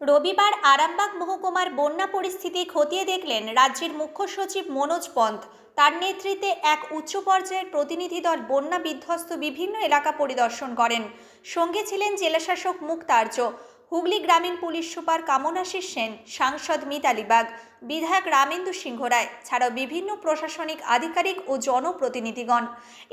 রবিবার আরামবাগ মহকুমার বন্যা পরিস্থিতি খতিয়ে দেখলেন রাজ্যের মুখ্য সচিব মনোজ পন্ত। তার নেতৃত্বে এক উচ্চ পর্যায়ের প্রতিনিধি দল বন্যা বিধ্বস্ত বিভিন্ন এলাকা পরিদর্শন করেন। সঙ্গে ছিলেন জেলাশাসক মুক্তার্য, হুগলি গ্রামীণ পুলিশ সুপার কামনাশিস সেন, সাংসদ মিতালি বাগ, বিধায়ক রামেন্দু সিংহ রায় ছাড়াও বিভিন্ন প্রশাসনিক আধিকারিক ও জনপ্রতিনিধিগণ।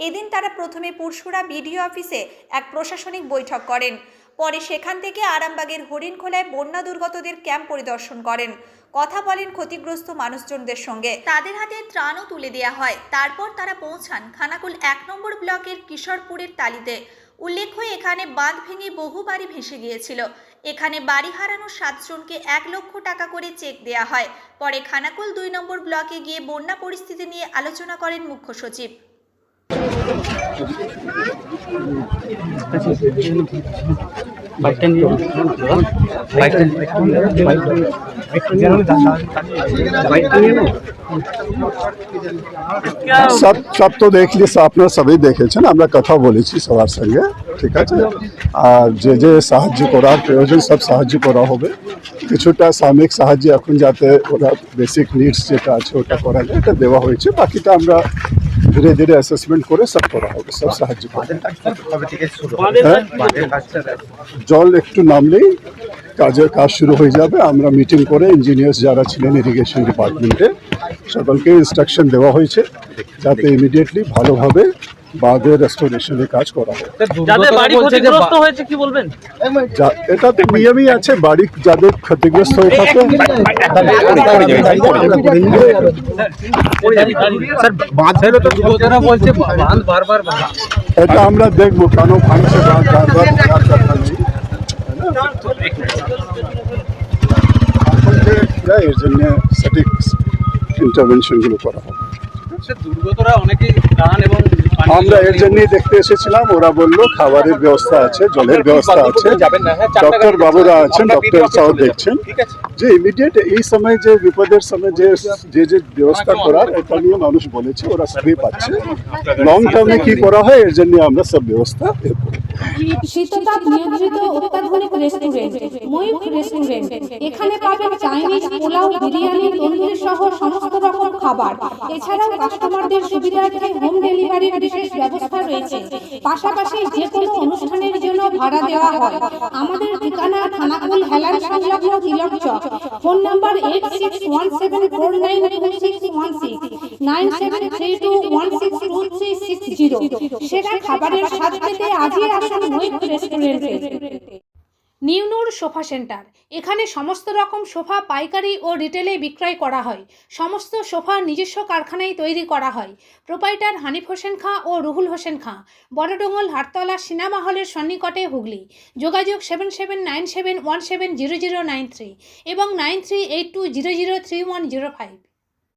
এদিন তারা প্রথমে পুরসুরা বিডিও অফিসে এক প্রশাসনিক বৈঠক করেন। পরে সেখান থেকে আরামবাগের হরিণখোলায় বন্যা দুর্গতদের ক্যাম্প পরিদর্শন করেন। কথা বলেন ক্ষতিগ্রস্ত মানুষজনদের সঙ্গে, তাদের হাতে ত্রাণও তুলে দেওয়া হয়। তারপর তারা পৌঁছান খানাকুল 1 নম্বর ব্লকের কিশোরপুরের টালিতে। উল্লেখ্য, এখানে বাঁধ ভেঙে বহু বাড়ি ভেসে গিয়েছিল। এখানে বাড়ি হারানো 7 জনকে 1 লক্ষ টাকা করে চেক দেওয়া হয়। পরে খানাকুল 2 নম্বর ব্লকে গিয়ে বন্যা পরিস্থিতি নিয়ে আলোচনা করেন মুখ্য সচিব। সব তো দেখলি, আপনারা সবাই দেখেছেন, আমরা কথা বলেছি সবার সঙ্গে, ঠিক আছে। আর যে সাহায্য করার প্রয়োজন সব সাহায্য করা হবে। কিছুটা সাময়িক সাহায্য এখন যাতে ওরা বেসিক নিডস যেটা আছে ওটা করা যায়, এটা দেওয়া হয়েছে। বাকিটা আমরা ধীরে ধীরে অ্যাসেসমেন্ট করে সব করা হবে, সব সাহায্য করা হবে। জল একটু নামলেই কাজ শুরু হয়ে যাবে। আমরা মিটিং করে ইঞ্জিনিয়ার্স যারা ছিলেন ইরিগেশন ডিপার্টমেন্টে সকলকে ইনস্ট্রাকশন দেওয়া হয়েছে যাতে ইমিডিয়েটলি ভালোভাবে বাঁধের রেস্টোরেশনের কাজ করা হয়। এটা তো নিয়মই আছে, বাড়ি যাদের ক্ষতিগ্রস্ত হয়ে থাকে এটা আমরা দেখবো কেন ভাঙছে বারবার এর জন্য সঠিক ইন্টারভেনশনগুলো করা হবে। আমরা এর জন্যই দেখতে এসেছিলাম। ওরা বললো খাবারের ব্যবস্থা আছে, জলের ব্যবস্থা আছে, ডক্টর বাবুরা আছেন, ডক্টর সাহ দেখছেন যে ইমিডিয়েট এই সময় যে বিপদের সময় যে ব্যবস্থা করার এটা নিয়ে মানুষ বলেছে, ওরা সবই পাচ্ছে। লং টার্মে কি করা হয় এর জন্য আমরা সব ব্যবস্থা শীততাপ নিয়ন্ত্রিত অত্যাধুনিক রেস্টুরেন্ট ময়ূখ রেস্টুরেন্ট। এখানে পাবেন চাইনিজ, পোলাও, বিরিয়ানি, তন্দুরি সহ সমস্ত রকম খাবার। এছাড়াও কাস্টমারদের সুবিধার্থে হোম ডেলিভারির বিশেষ ব্যবস্থা রয়েছে। পাশাপাশি যে কোনো অনুষ্ঠানের জন্য ভাড়া দেওয়া হয়। আমাদের ঠিকানা খানাকুল হেলান সংলগ্ন তিলক চক। Phone number 8617492616 9732162360। সেরা খাবারের স্বাদ পেতে আজই আসুন ময়ূখ রেস্টুরেন্টে। নিউনুর সোফা সেন্টার। এখানে সমস্ত রকম সোফা পাইকারি ও রিটেলে বিক্রয় করা হয়। সমস্ত সোফা নিজস্ব কারখানায় তৈরি করা হয়। প্রোপাইটার হানিফ হোসেন খাঁ ও রুহুল হোসেন খাঁ, বড়ডোঙ্গল হাটতলা সিনেমা হলের সন্নিকটে, হুগলি। যোগাযোগ 7797170093 এবং 9382003105।